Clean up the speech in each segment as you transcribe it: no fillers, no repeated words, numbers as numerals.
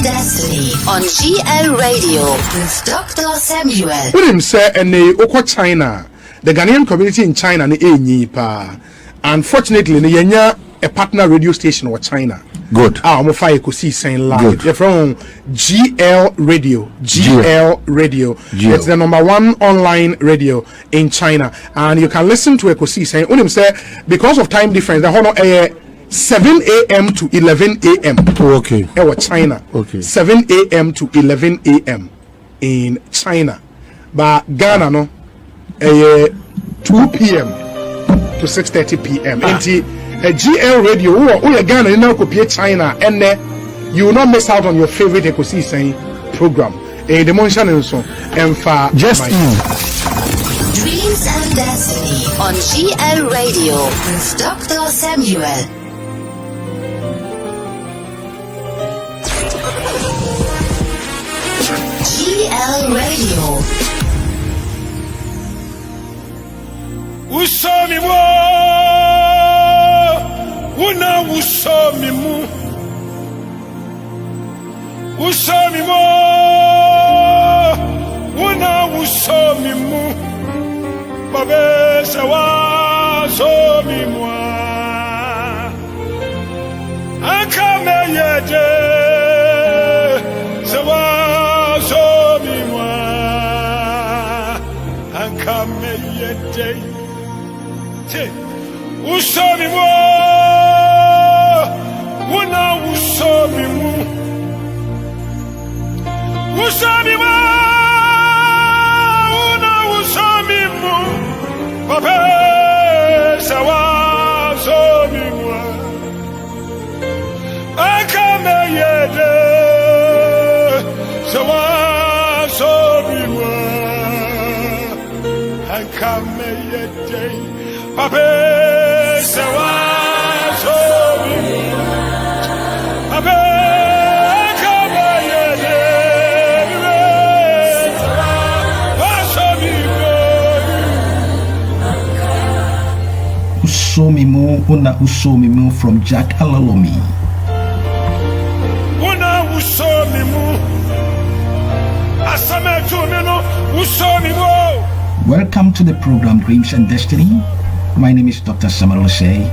and Destiny on GL Radio with Dr. Samuel. When say and oko China, the Ghanaian community in China ni enyi pa. Unfortunately, ni yenya a partner radio station with China. Good. I'm fire could see saying live. They're from GL Radio. GL Radio. GL. It's the #1 online radio in China, and you can listen to Ekosi saying. When him say because of time difference, the whole 7 a.m. to 11 a.m. Okay. China. Okay. 7 a.m. to 11 a.m. in China, but Ghana no 2 p.m. to 6:30 p.m. A GL Radio, oh, Ghana, you know, copy China, and you will not miss out on your favorite Ekosi saying program. The Monshana and so, and for just Dreams and Destiny on GL Radio with Dr. Samuel. GL Radio. Usami mo, una usami mu, usami mo, una usami mu, babe sawa somi mo, akame yeje sawa somi mo, akame yeje. Usami mo, una usami mo, usami mo, una usami mo, papa sawa somi mo, akame yede sawa somi mo, akame yede. Pape sawa somi, pape kabayede, Usomimu, una usomimu from Jack Alalomi. Una usomimu, asame tumino usomimu. Welcome to the program Dreams and Destiny. My name is Dr. Samuel OSEI,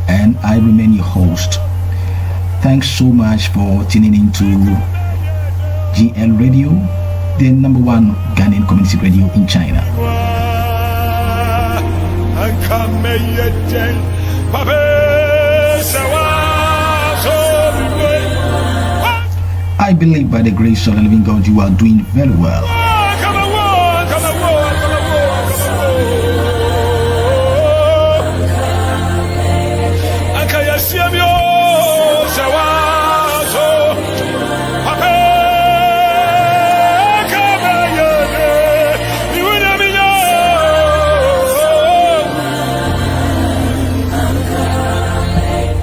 and I remain your host. Thanks so much for tuning in to GL Radio, the #1 Ghanaian community radio in China. I believe by the grace of the living God you are doing very well.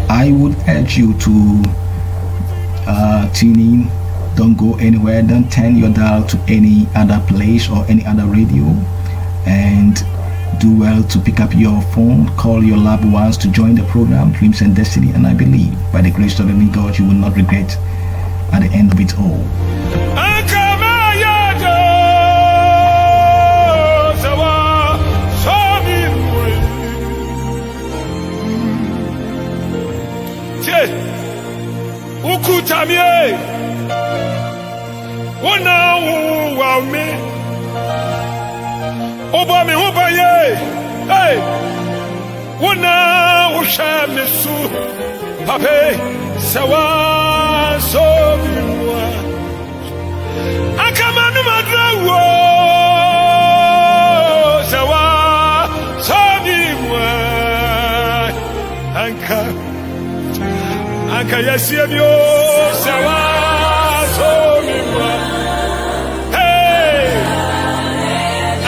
I would urge you to tune in. Don't go anywhere. Don't turn your dial to any other place or any other radio. And do well to pick up your phone, call your loved ones to join the program Dreams and Destiny. And I believe by the grace of the living God you will not regret at the end of it all. Ukutamie, wana uwame, obame obaye, hey, wana ushamesu, pape sawa somiwa, akamanu madrawo, sawa somiwa, Anka yasiemio sawa somiwa. Hey,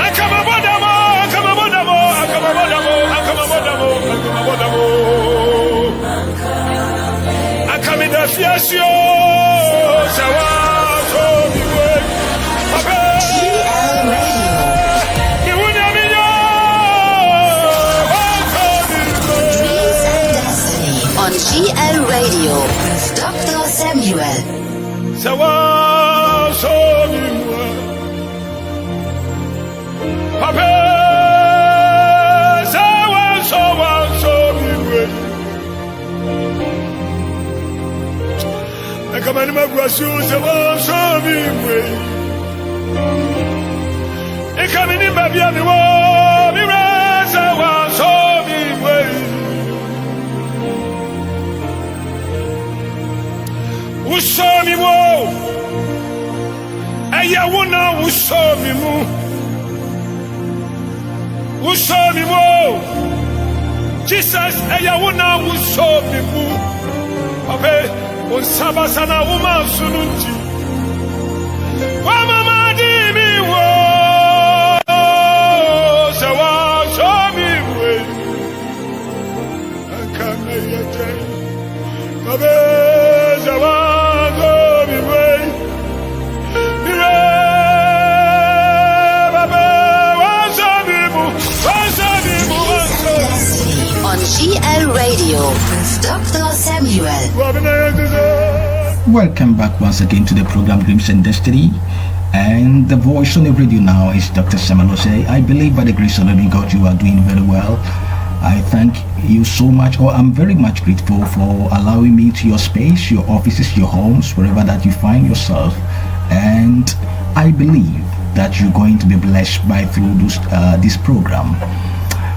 akamabodamo, akamabodamo, akamabodamo, akamabodamo, akamabodamo. Akamidafiasio sawa somiwa. GL Radio. On GL Radio with Dr. Samuel. Sawa so mi wa Papa Sawa so mi wa Akamani magwasu sawa so mi wa Ekamini babia mi wa mi ra sawa so mi wa Usomi wo Aya wona usomi mu Usomi wo Jesus aya wona usomi mu Abe on sabasana uma sununti Wa mama di mi wo Sawa somi we Akame yete Abe sawa On GLRADIO with Dr. Samuel. Welcome back once again to the program Dreams and Destiny. And the voice on the radio now is Dr. Samuel OSEI. I believe by the grace of the living God you are doing very well. I thank you so much, or I'm very much grateful for allowing me to your space, your offices, your homes, wherever that you find yourself. And I believe that you're going to be blessed by through this program.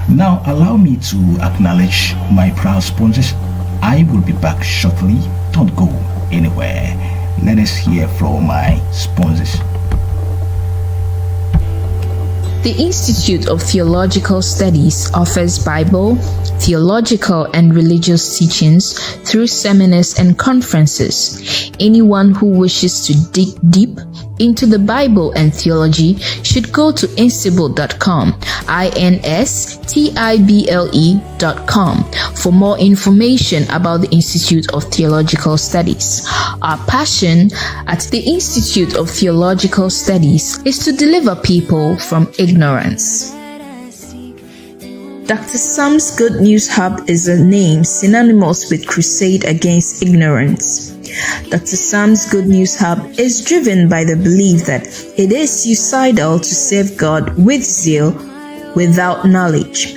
Now, allow me to acknowledge my proud sponsors. I will be back shortly. Don't go anywhere. Let us hear from my sponsors. The Institute of Theological Studies offers Bible, theological and religious teachings through seminars and conferences. Anyone who wishes to dig deep into the Bible and theology should go to instible.com, instible.com, for more information about the Institute of Theological Studies. Our passion at the Institute of Theological Studies is to deliver people from ignorance. Dr. Sam's Good News Hub is a name synonymous with crusade against ignorance. Dr. Sam's Good News Hub is driven by the belief that it is suicidal to serve God with zeal without knowledge.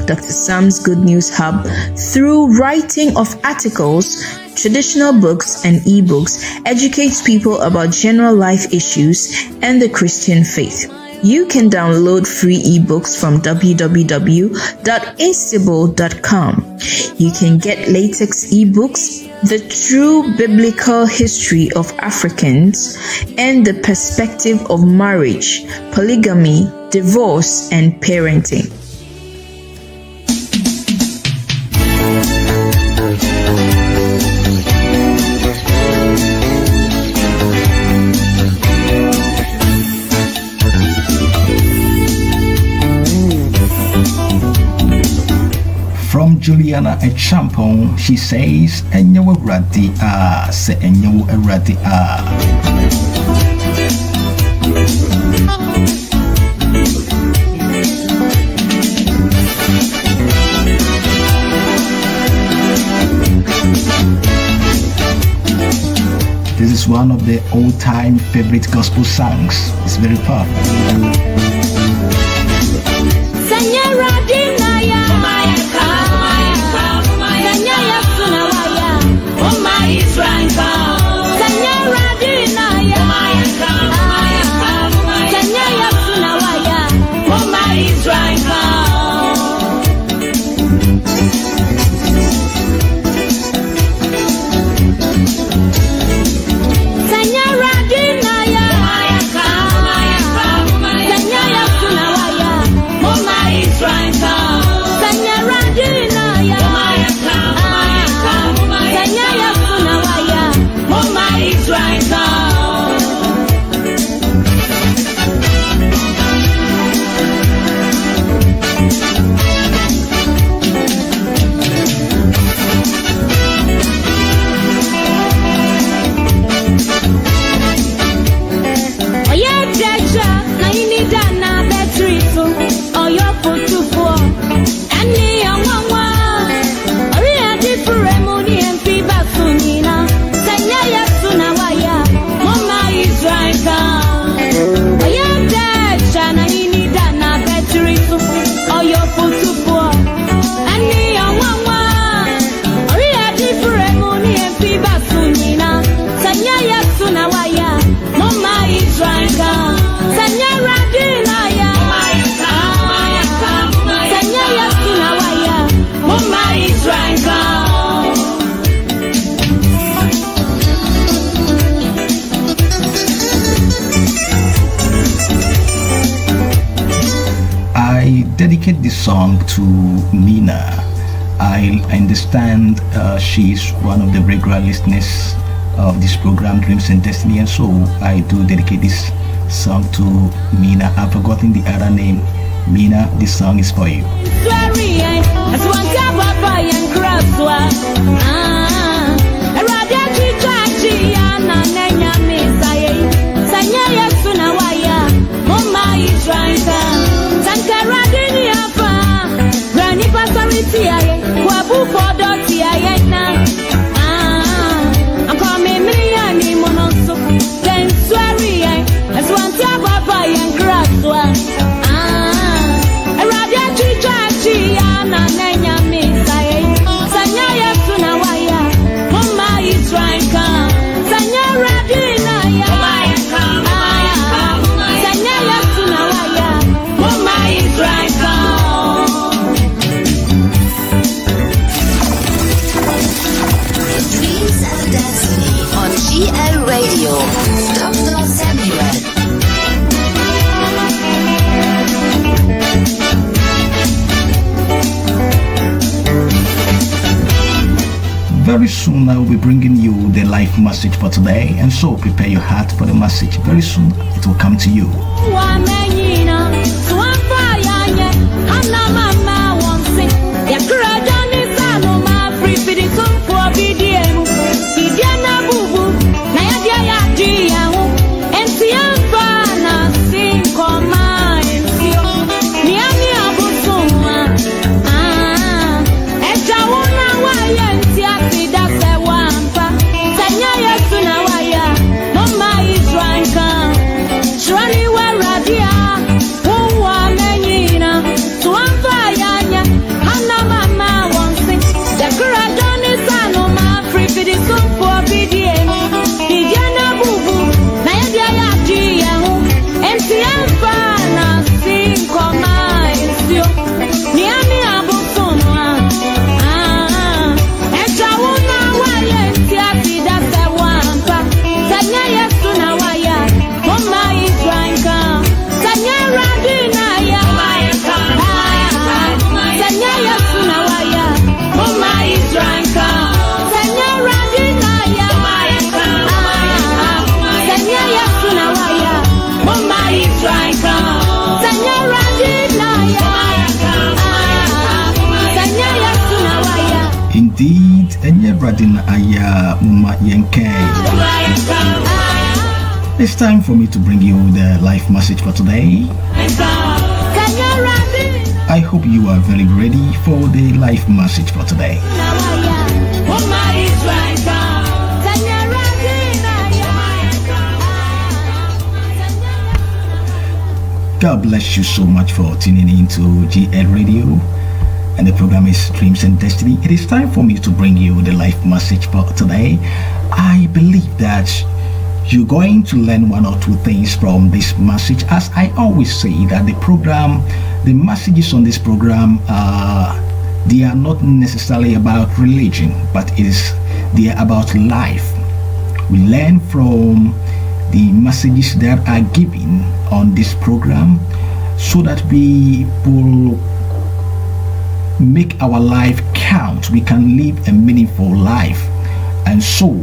Dr. Sam's Good News Hub, through writing of articles, traditional books, and ebooks, educates people about general life issues and the Christian faith. You can download free ebooks from www.instible.com. You can get latex ebooks, The True Biblical History of Africans, and The Perspective of Marriage, Polygamy, Divorce, and Parenting. From Juliana Echampon, she says, Enyewo Radi se Enyewo Radi This is one of the all-time favorite gospel songs. It's very powerful. dedicate this song to Mina. I understand she's one of the regular listeners of this program, Dreams and Destiny, and so I do dedicate this song to Mina. I've forgotten the other name. Mina, this song is for you. GLRADIO, Dr. Samuel. Very soon I will be bringing you the life message for today, and so prepare your heart for the message. Very soon it will come to you. Indeed, it's time for me to bring you the life message for today. I hope you are very ready for the life message for today. God bless you so much for tuning in to GLRADIO, and the program is Dreams and Destiny. It is time for me to bring you the life message for today. I believe that you're going to learn one or two things from this message. As I always say, that the messages on this program, they are not necessarily about religion, but they are about life. We learn from the messages that are given on this program so that we will make our life count. We can live a meaningful life. And so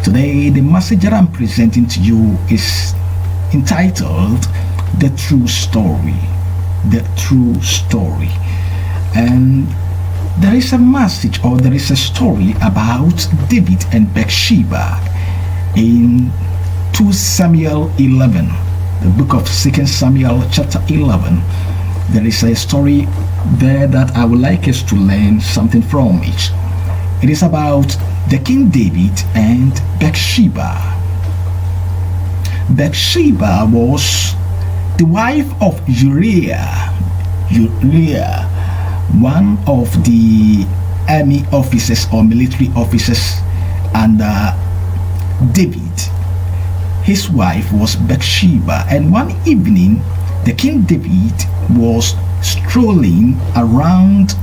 today the message that I'm presenting to you is entitled The True Story. The True Story. And there is a message, or there is a story about David and Bathsheba in 2 Samuel 11, the book of 2 Samuel chapter 11. There is a story there that I would like us to learn something from it. It is about the King David and Bathsheba. Bathsheba was the wife of Uriah, one of the army officers or military officers under David. His wife was Bathsheba, and one evening the King David was strolling around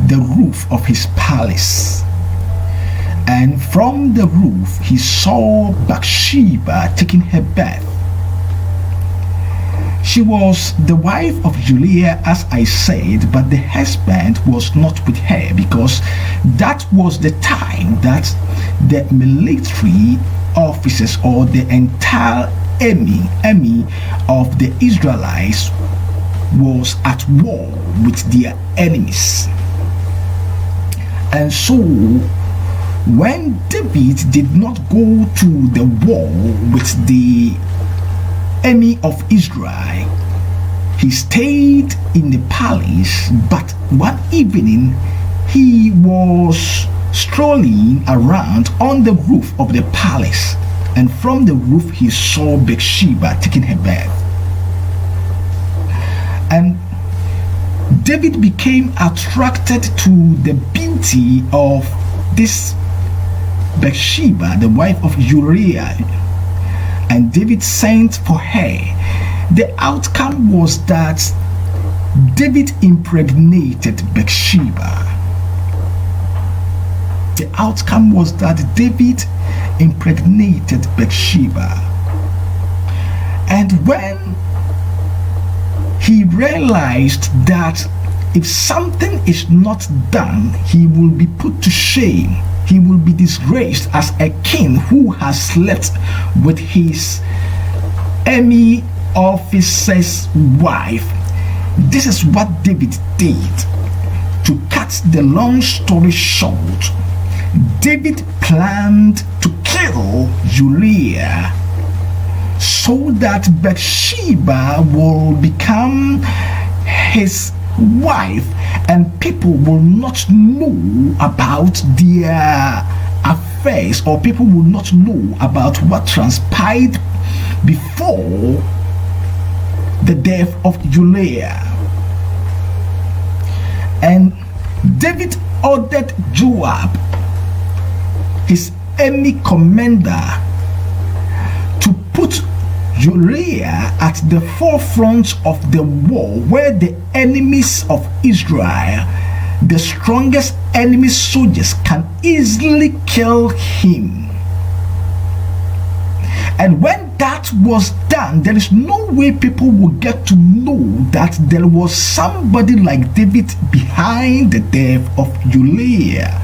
the roof of his palace, and from the roof he saw Bathsheba taking her bath. she was the wife of Julia, as I said, but the husband was not with her, because that was the time that the military officers or the entire army of the Israelites was at war with their enemies. And so when David did not go to the war with the army of Israel, he stayed in the palace. But one evening he was strolling around on the roof of the palace, and from the roof he saw Bathsheba taking her bath. And David became attracted to the beauty of this Bathsheba, the wife of Uriah, and David sent for her. The outcome was that David impregnated Bathsheba. The outcome was that David impregnated Bathsheba. And when he realized that if something is not done, he will be put to shame, he will be disgraced as a king who has slept with his army officer's wife. This is what David did. To cut the long story short, David planned to kill Uriah so that Bathsheba will become his wife, and people will not know about their affairs, or people will not know about what transpired before the death of Uriah. And David ordered Joab, his army commander, to put Uriah at the forefront of the war, where the enemies of Israel, the strongest enemy soldiers, can easily kill him. And when that was done, there is no way people will get to know that there was somebody like David behind the death of Uriah.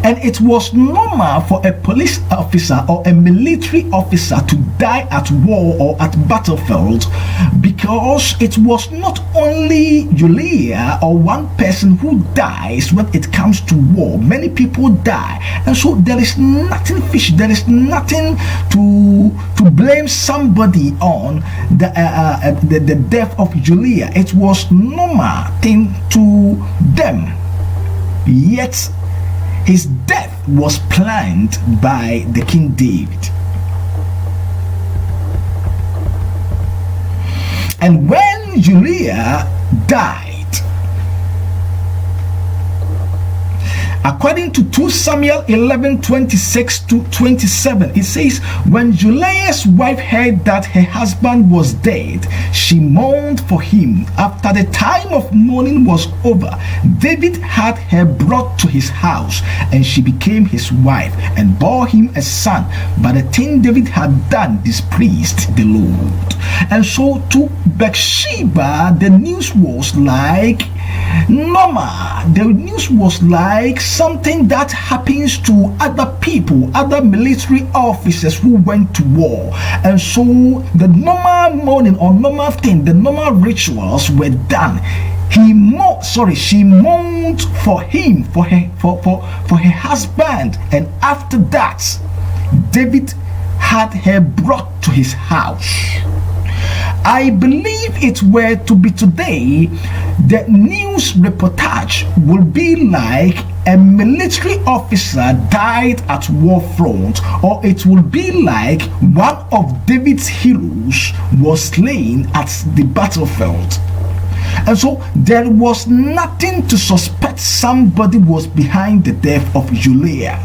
And it was normal for a police officer or a military officer to die at war or at battlefield, because it was not only Uriah or one person who dies when it comes to war. Many people die, and so there is nothing fishy. There is nothing to blame somebody on the death of Uriah. It was normal thing to them. Yet his death was planned by the King David. And when Uriah died, according to 2 Samuel 11:26-27, it says, when Uriah's wife heard that her husband was dead, she mourned for him. After the time of mourning was over, David had her brought to his house, and she became his wife and bore him a son. But the thing David had done displeased the Lord. And so to Bathsheba, the news was like normal. The news was like something that happens to other people, other military officers who went to war. And so the normal mourning or normal thing, the normal rituals were done. She mourned for him, for her husband, and after that, David had her brought to his house. I believe it were to be today, the news reportage will be like a military officer died at war front, or it will be like one of David's heroes was slain at the battlefield. And so there was nothing to suspect somebody was behind the death of Uriah.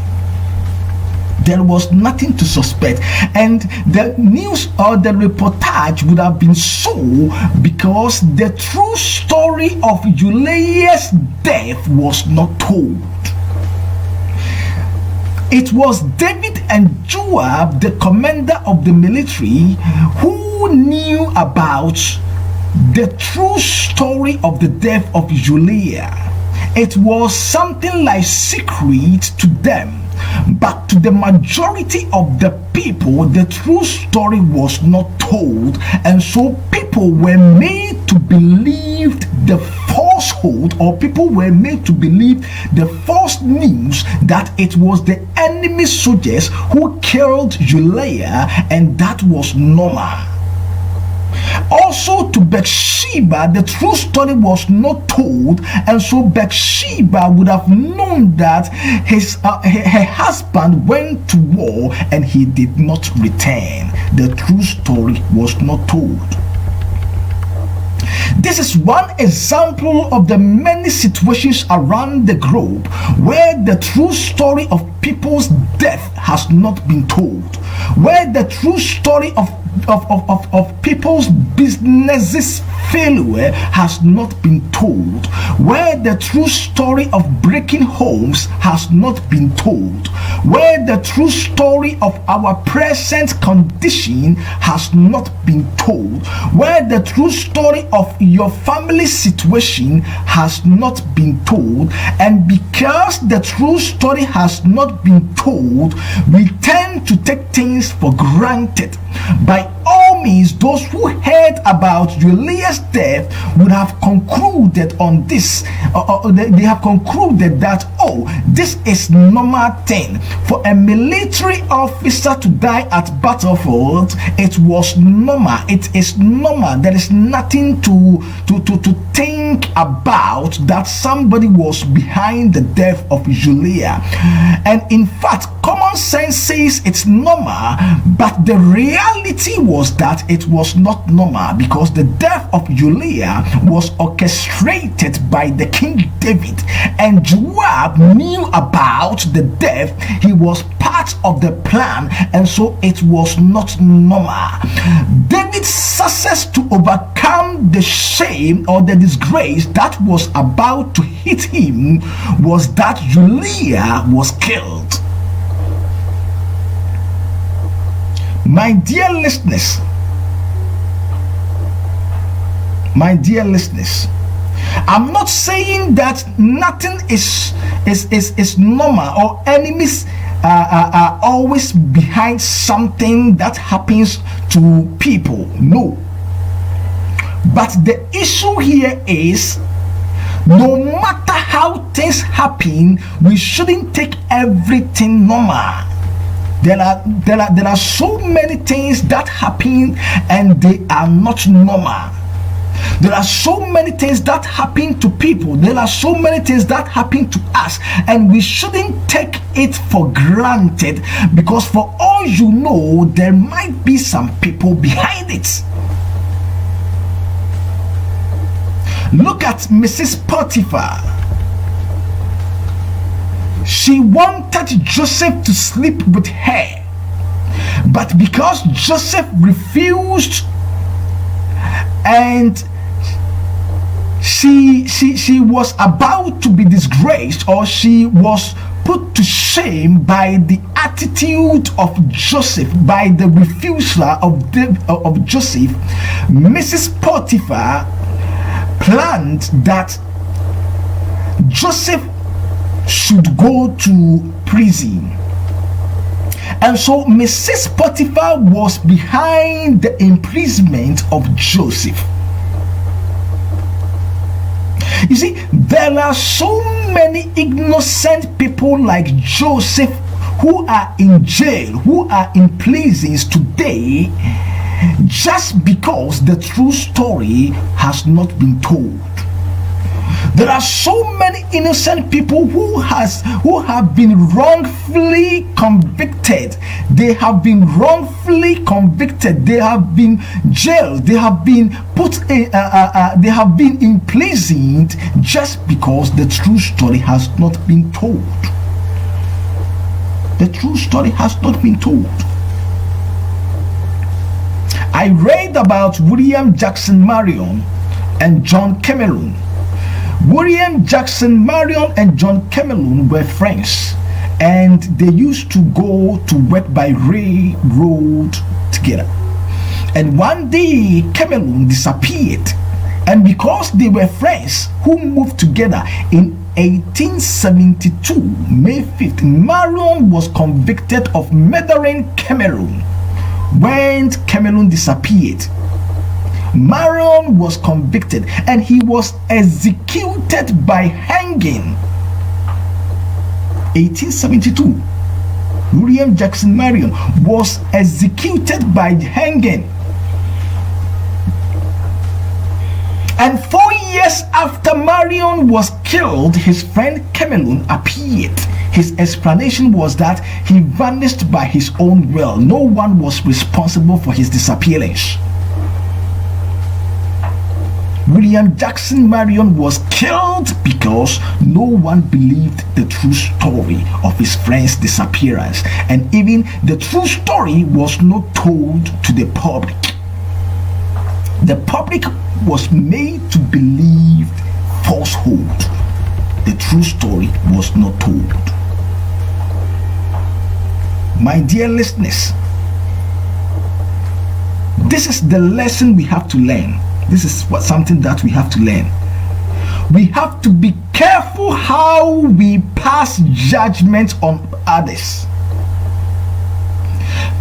There was nothing to suspect, and the news or the reportage would have been so because the true story of Uriah's death was not told. It was David and Joab, the commander of the military, who knew about the true story of the death of Uriah. It was something like secret to them. But to the majority of the people, the true story was not told, and so people were made to believe the falsehood, or people were made to believe the false news that it was the enemy soldiers who killed Uriah, and that was normal. Also to Bathsheba, the true story was not told, and so Bathsheba would have known that her husband went to war and he did not return. The true story was not told. This is one example of the many situations around the globe where the true story of people's death has not been told, where the true story of people's businesses failure has not been told, where the true story of breaking homes has not been told, where the true story of our present condition has not been told, where the true story of your family situation has not been told. And because the true story has not been told, we tend to take things for granted. By all means, those who heard about Uriah's death would have concluded on this, they have concluded that, oh, this is normal thing. For a military officer to die at battlefield, it was normal. It is normal. There is nothing to think about that somebody was behind the death of Uriah. And in fact, common sense says it's normal, but the reality was that it was not normal, because the death of Uriah was orchestrated by the King David, and Joab knew about the death. He was part of the plan, and so it was not normal. David's success to overcome the shame or the disgrace that was about to hit him was that Uriah was killed. My dear listeners, I'm not saying that nothing is normal, or enemies are always behind something that happens to people. No. But the issue here is, no matter how things happen, we shouldn't take everything normal. There are so many things that happen and they are not normal. There are so many things that happen to people. There are so many things that happen to us, and we shouldn't take it for granted, because for all you know, there might be some people behind it. Look at Mrs. Potiphar. She wanted Joseph to sleep with her, but because Joseph refused, and she was about to be disgraced, or she was put to shame by the attitude of Joseph, by the refusal of Joseph, Mrs. Potiphar planned that Joseph should go to prison. And so Mrs. Potiphar was behind the imprisonment of Joseph. You see, there are so many innocent people like Joseph who are in jail, who are in prisons today, just because the true story has not been told. There are so many innocent people who have been wrongfully convicted. They have been wrongfully convicted. They have been jailed. They have been they have been imprisoned just because the true story has not been told. The true story has not been told. I read about William Jackson Marion and John Cameron. William Jackson Marion and John Cameron were friends, and they used to go to work by railroad together. And one day Cameron disappeared, and because they were friends who moved together in 1872, May 5th, Marion was convicted of murdering Cameron when Cameron disappeared. Marion was convicted and he was executed by hanging. 1872, William Jackson Marion was executed by hanging. And 4 years after Marion was killed, his friend Cameron appeared. His explanation was that he vanished by his own will. No one was responsible for his disappearance. William Jackson Marion was killed because no one believed the true story of his friend's disappearance, and even the true story was not told to the public. The public was made to believe falsehood. The true story was not told. My dear listeners, this is the lesson we have to learn. This is something that we have to learn. We have to be careful how we pass judgment on others.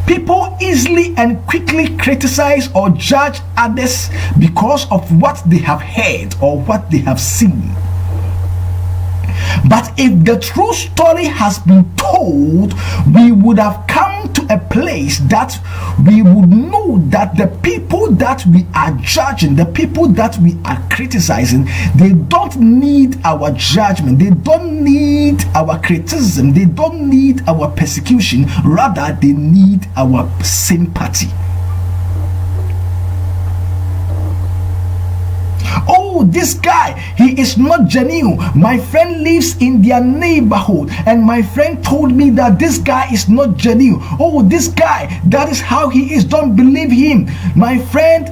People easily and quickly criticize or judge others because of what they have heard or what they have seen. But if the true story has been told, we would have come to a place that we would know that the people that we are judging, the people that we are criticizing, they don't need our judgment, they don't need our criticism, they don't need our persecution, rather they need our sympathy. Oh, this guy, he is not genuine. My friend lives in their neighborhood, and my friend told me that this guy is not genuine. Oh, this guy, that is how he is. Don't believe him. My friend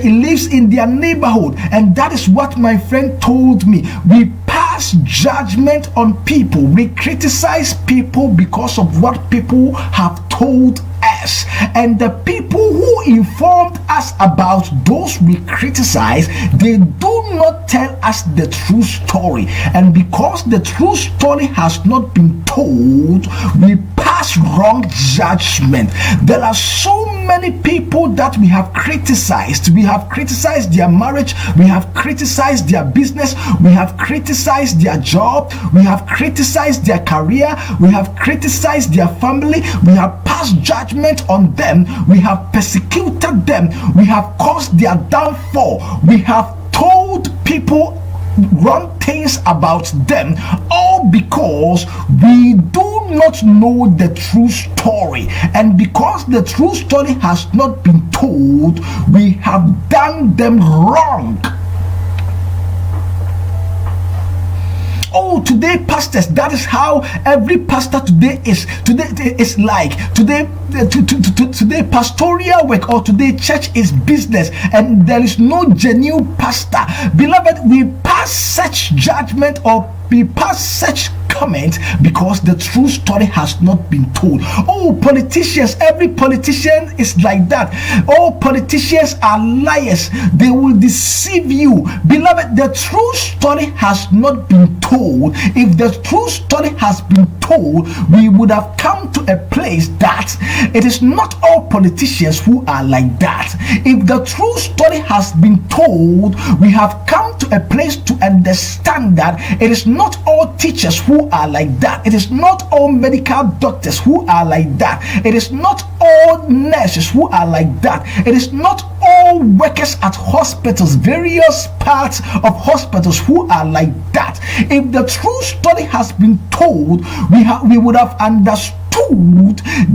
lives in their neighborhood, and that is what my friend told me. We pass judgment on people. We criticize people because of what people have told us, and the people who informed us about those we criticize, they do not tell us the true story. And because the true story has not been told, we pass wrong judgment. There are so many people that we have criticized. We have criticized their marriage, we have criticized their business, we have criticized their job, we have criticized their career, we have criticized their family, we have passed judgment on them, we have persecuted them, we have caused their downfall, we have told people wrong things about them, all because we do not know the true story. And because the true story has not been told, we have done them wrong. Oh, today pastors, that is how every pastor today is. Today is like today pastoral work, or today church is business, and there is no genuine pastor. Beloved, we pass such judgment or we pass such comment because the true story has not been told. Oh, politicians, every politician is like that. All politicians are liars. They will deceive you. Beloved, the true story has not been told. If the true story has been told, we would have come to a place that it is not all politicians who are like that. If the true story has been told, we have come to a place to understand that it is not all teachers who are like that. It is not all medical doctors who are like that. It is not all nurses who are like that. It is not all workers at hospitals, various parts of hospitals, who are like that. If the true story has been told, we would have understood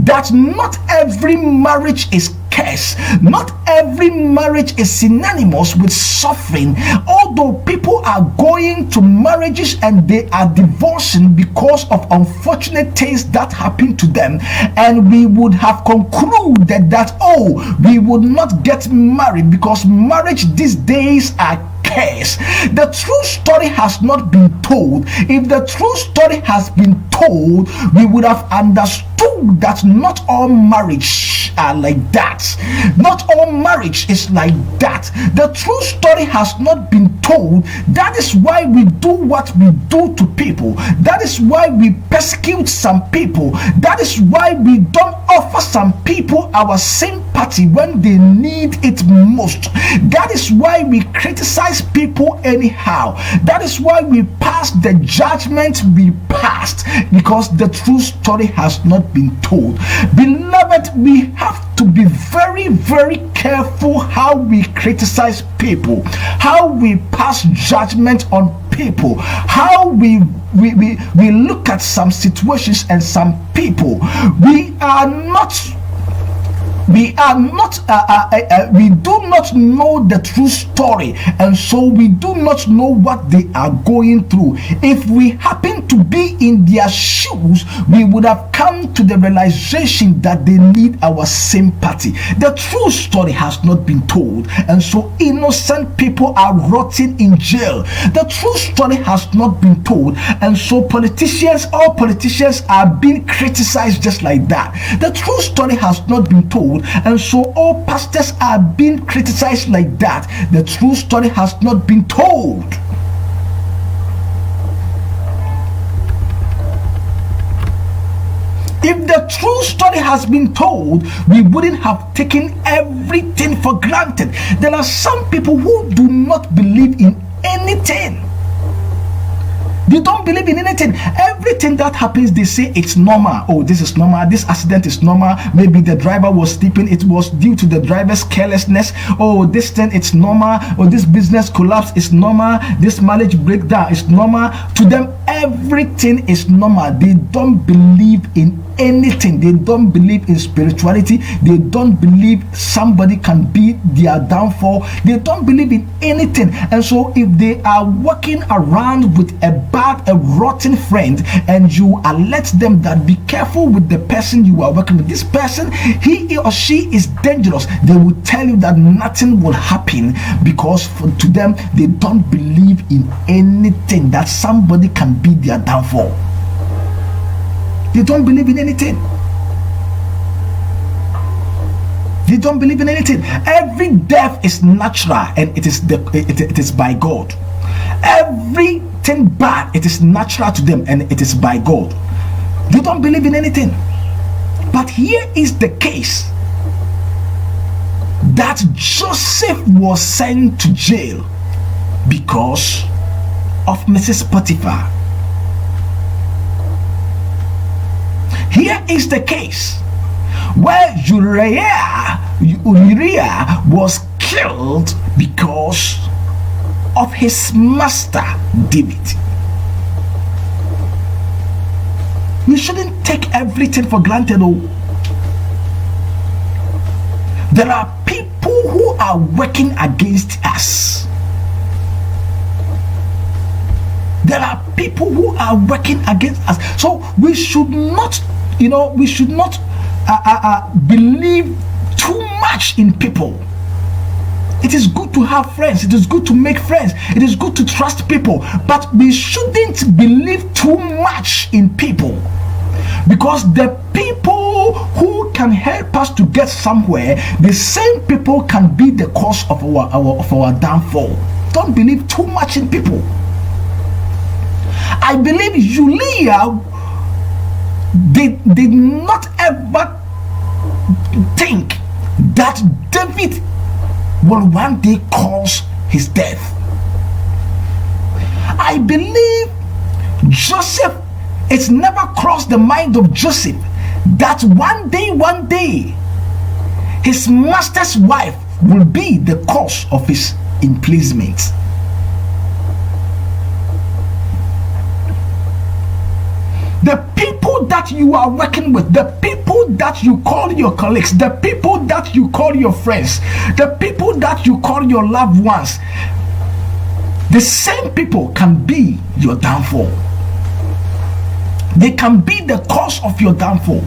that not every marriage is cursed. Not every marriage is synonymous with suffering. Although people are going to marriages and they are divorcing because of unfortunate things that happen to them, and we would have concluded that, oh, we would not get married because marriage these days are cares? The true story has not been told. If the true story has been told, we would have understood that not all marriage are like that. Not all marriage is like that. The true story has not been told. That is why we do what we do to people. That is why we persecute some people. That is why we don't offer some people our sympathy when they need it most. That is why we criticize people anyhow. That is why we pass the judgment we passed, because the true story has not been told. Beloved, we have to be very, very careful how we criticize people, how we pass judgment on people, how we look at some situations and some people. We do not know the true story, and so we do not know what they are going through. If we happen to be in their shoes, we would have come to the realization that they need our sympathy. The true story has not been told, and so innocent people are rotting in jail. The true story has not been told, and so all politicians are being criticized just like that. The true story has not been told, and so all pastors are being criticized like that. The true story has not been told. If the true story has been told, we wouldn't have taken everything for granted. There are some people who do not believe in anything. They don't believe in anything. Everything that happens, they say it's normal. Oh, this is normal. This accident is normal. Maybe the driver was sleeping. It was due to the driver's carelessness. Oh, this thing, it's normal. Or this business collapse is normal. This marriage breakdown is normal. To them, everything is normal. They don't believe in anything. They don't believe in spirituality. They don't believe somebody can be their downfall. They don't believe in anything. And so if they are walking around with a rotten friend, and you alert them that be careful with the person you are working with, this person, he or she is dangerous, they will tell you that nothing will happen, because to them, they don't believe in anything, that somebody can be their downfall. They don't believe in anything. They don't believe in anything. Every death is natural, and it is by God. Everything bad, it is natural to them, and it is by God. They don't believe in anything. But here is the case, that Joseph was sent to jail because of Mrs. Potiphar. Here is the case where Uriah was killed because of his master David. We shouldn't take everything for granted. There are people who are working against us. There are people who are working against us. So we should not, believe too much in people. It is good to have friends. It is good to make friends. It is good to trust people. But we shouldn't believe too much in people, because the people who can help us to get somewhere, the same people can be the cause of our downfall. Don't believe too much in people. I believe Julia did not ever think that David will one day cause his death. I believe Joseph, it's never crossed the mind of Joseph that one day his master's wife will be the cause of his imprisonment. The people that you are working with, the people that you call your colleagues, the people that you call your friends, the people that you call your loved ones, the same people can be your downfall. They can be the cause of your downfall.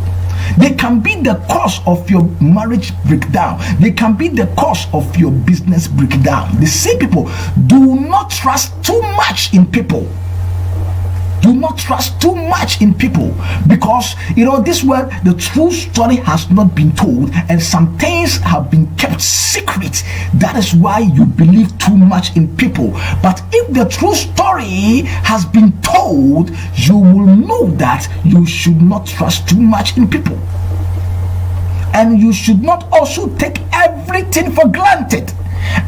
They can be the cause of your marriage breakdown. They can be the cause of your business breakdown. The same people. Do not trust too much in people. Do not trust too much in people, because this world, the true story has not been told, and some things have been kept secret. That is why you believe too much in people. But if the true story has been told, you will know that you should not trust too much in people, and you should not also take everything for granted,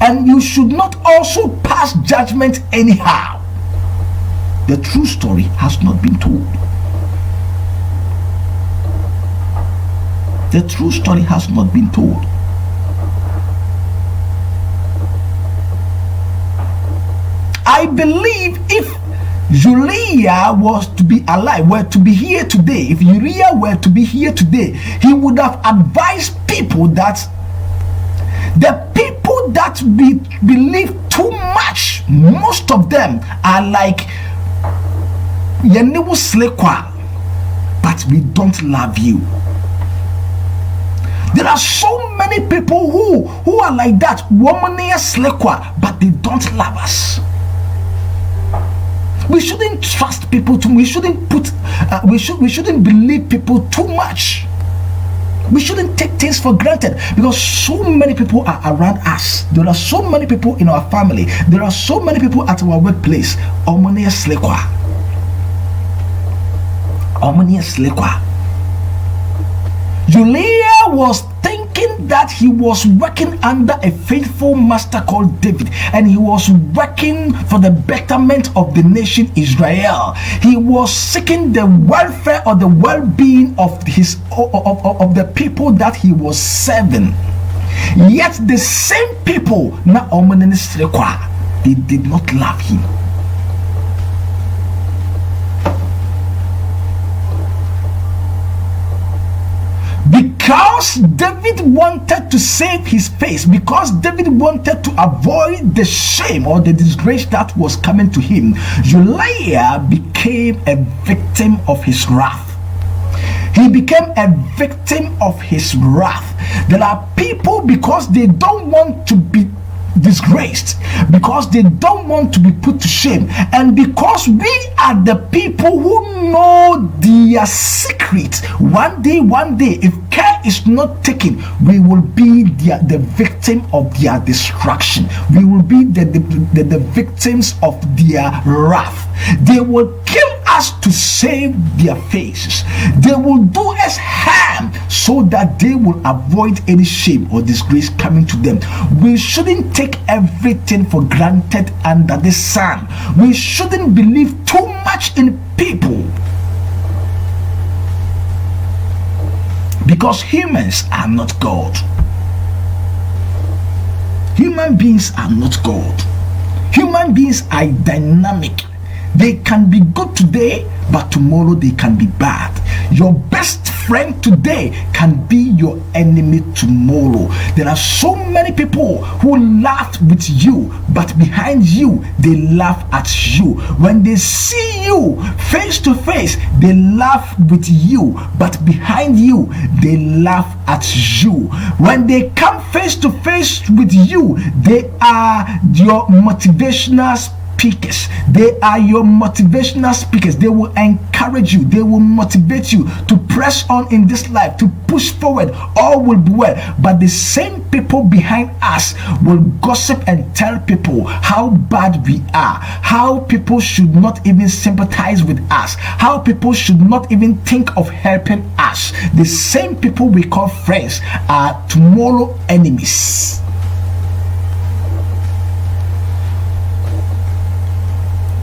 and you should not also pass judgment anyhow. The true story has not been told. The true story has not been told. I believe if Uriah was to be alive, were to be here today, if Uriah were to be here today, he would have advised people that the people that we believe too much, most of them are like Yenewu Slekwa, but we don't love you. There are so many people who are like that, Womania Slekwa, but they don't love us. We shouldn't trust people too. We shouldn't we shouldn't believe people too much. We shouldn't take things for granted, because so many people are around us. There are so many people in our family. There are so many people at our workplace. Womania Slekwa. Uriah was thinking that he was working under a faithful master called David, and he was working for the betterment of the nation Israel. He was seeking the welfare or the well-being of of the people that he was serving. Yet the same people, they did not love him. Because David wanted to save his face, because David wanted to avoid the shame or the disgrace that was coming to him, Uriah became a victim of his wrath. He became a victim of his wrath. There are people, because they don't want to be disgraced, because they don't want to be put to shame, and because we are the people who know their secret, one day if care is not taken, we will be the victim of their destruction. We will be the victims of their wrath. They will kill us to save their faces. They will do us harm so that they will avoid any shame or disgrace coming to them. We shouldn't take everything for granted under the sun. We shouldn't believe too much in people, because humans are not God. Human beings are not God. Human beings are dynamic. They can be good today, but tomorrow they can be bad. Your best friend today can be your enemy tomorrow. There are so many people who laughed with you, but behind you, they laugh at you. When they see you face to face, they laugh with you, but behind you, they laugh at you. When they come face to face with you, they are your motivational speakers. They are your motivational speakers. They will encourage you. They will motivate you to press on in this life, to push forward. All will be well. But the same people behind us will gossip and tell people how bad we are, how people should not even sympathize with us, how people should not even think of helping us. The same people we call friends are tomorrow enemies.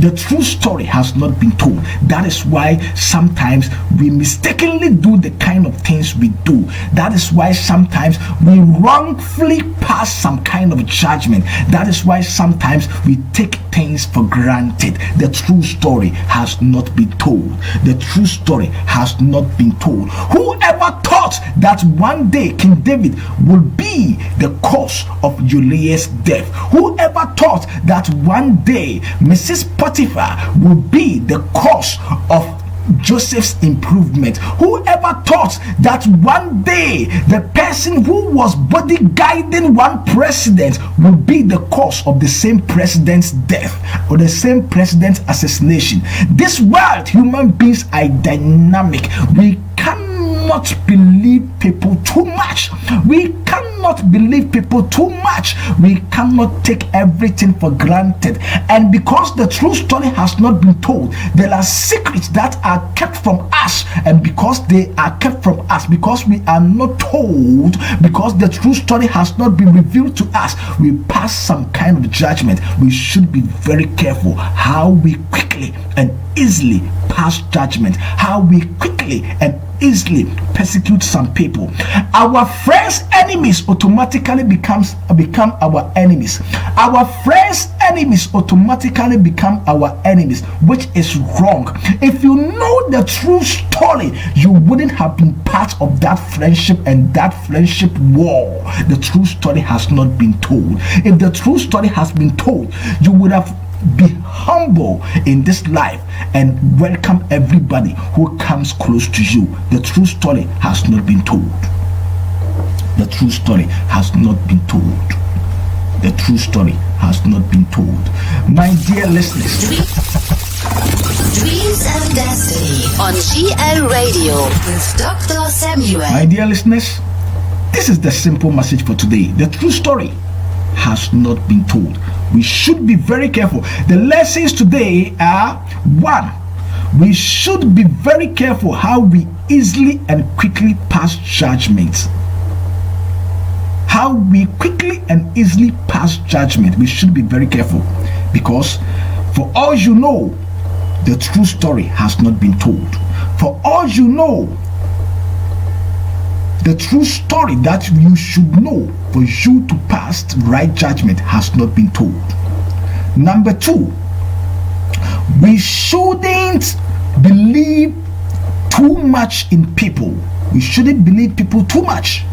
The true story has not been told. That is why sometimes we mistakenly do the kind of things we do. That is why sometimes we wrongfully pass some kind of judgment. That is why sometimes we take things for granted. The true story has not been told. The true story has not been told. Whoever thought that one day King David would be the cause of Uriah's death? Whoever thought that one day Mrs. Potiphar will be the cause of Joseph's improvement. Whoever thought that one day the person who was body guiding one president would be the cause of the same president's death or the same president's assassination. This world, human beings are dynamic. We cannot believe people too much. We cannot believe people too much. We cannot take everything for granted. And because the true story has not been told, there are secrets that are kept from us. And because they are kept from us, because we are not told, because the true story has not been revealed to us, we pass some kind of judgment. We should be very careful how we quickly and easily pass judgment, how we quickly and easily persecute some people. Our friends' enemies automatically become our enemies. Our friends' enemies automatically become our enemies, which is wrong. If you know the true story, you wouldn't have been part of that friendship and that friendship war. The true story has not been told. If the true story has been told, you would have be humble in this life and welcome everybody who comes close to you. The true story has not been told. The true story has not been told. The true story has not been told. My dear listeners, Dreams and Destiny on GL Radio with Dr. Samuel. My dear listeners, this is the simple message for today. The true story has not been told. We should be very careful. The lessons today are: 1, we should be very careful how we easily and quickly pass judgment. How we quickly and easily pass judgment. We should be very careful, because for all you know, the true story has not been told. For all you know, the true story that you should know for you to pass right judgment has not been told. Number 2, we shouldn't believe too much in people. We shouldn't believe people too much,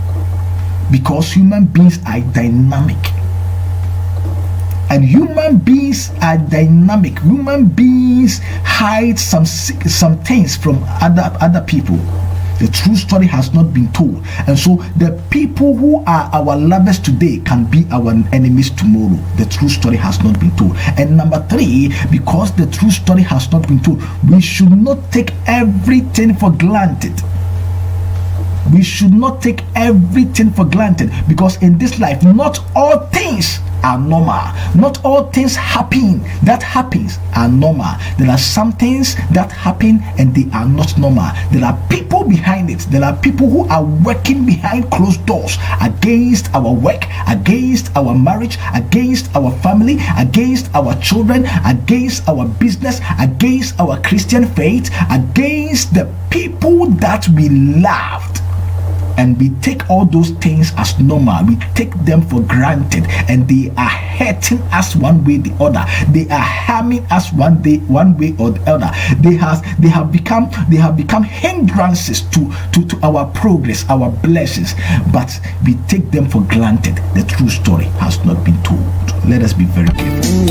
because human beings are dynamic. And human beings are dynamic. Human beings hide some things from other people. The true story has not been told. And so the people who are our lovers today can be our enemies tomorrow. The true story has not been told. And number 3, because the true story has not been told, we should not take everything for granted. We should not take everything for granted, because in this life, not all things are normal. Not all things that happens are normal. There are some things that happen and they are not normal. There are people behind it. There are people who are working behind closed doors against our work, against our marriage, against our family, against our children, against our business, against our Christian faith, against the people that we loved. And we take all those things as normal. We take them for granted, and they are hurting us one way or the other. They are harming us one way or the other. They have become hindrances to our progress, our blessings. But we take them for granted. The true story has not been told. Let us be very careful.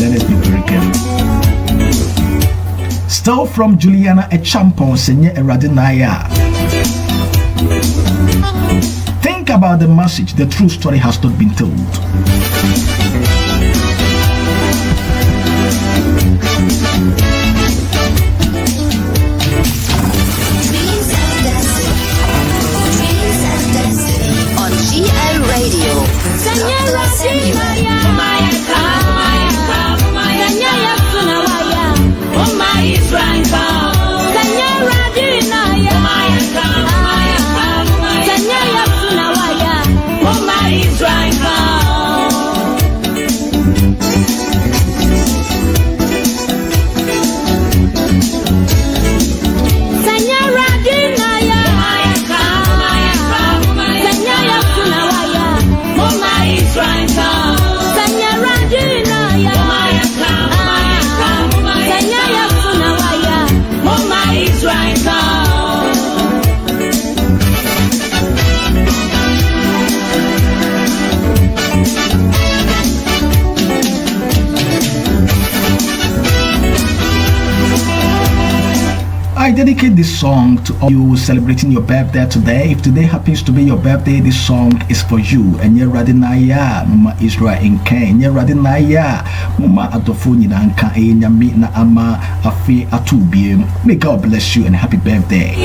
Let us be very careful. Still from Juliana Echampon, Senye Eradinaya. Think about the message. The true story has not been told. Dreams and Destiny on GL Radio with Dr. Samuel. I dedicate this song to all you celebrating your birthday today. If today happens to be your birthday, this song is for you. And you're Radinaya, Mama Israel in Ken. You're Radinaya, Mama Adofuni Nanka, Nyami na Ama Afi Atubi. May God bless you and happy birthday.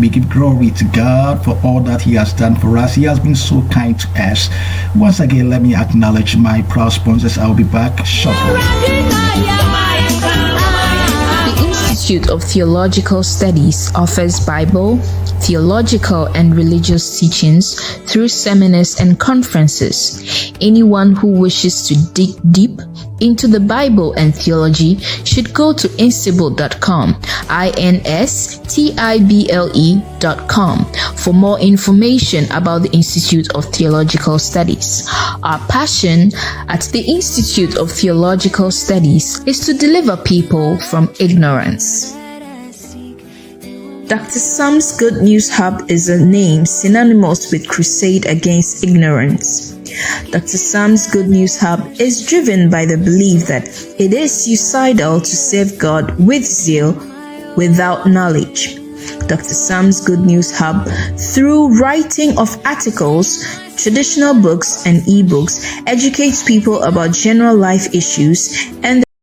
We give glory to God for all that He has done for us. He has been so kind to us. Once again, let me acknowledge my proud sponsors. I'll be back shortly. The Institute of Theological Studies offers Bible, theological and religious teachings through seminars and conferences. Anyone who wishes to dig deep into the Bible and theology should go to instible.com, INSTIBLE.com, for more information about the Institute of Theological Studies. Our passion at the Institute of Theological Studies is to deliver people from ignorance. Dr. Sam's Good News Hub is a name synonymous with crusade against ignorance. Dr. Sam's Good News Hub is driven by the belief that it is suicidal to serve God with zeal without knowledge. Dr. Sam's Good News Hub, through writing of articles, traditional books, and ebooks, educates people about general life issues and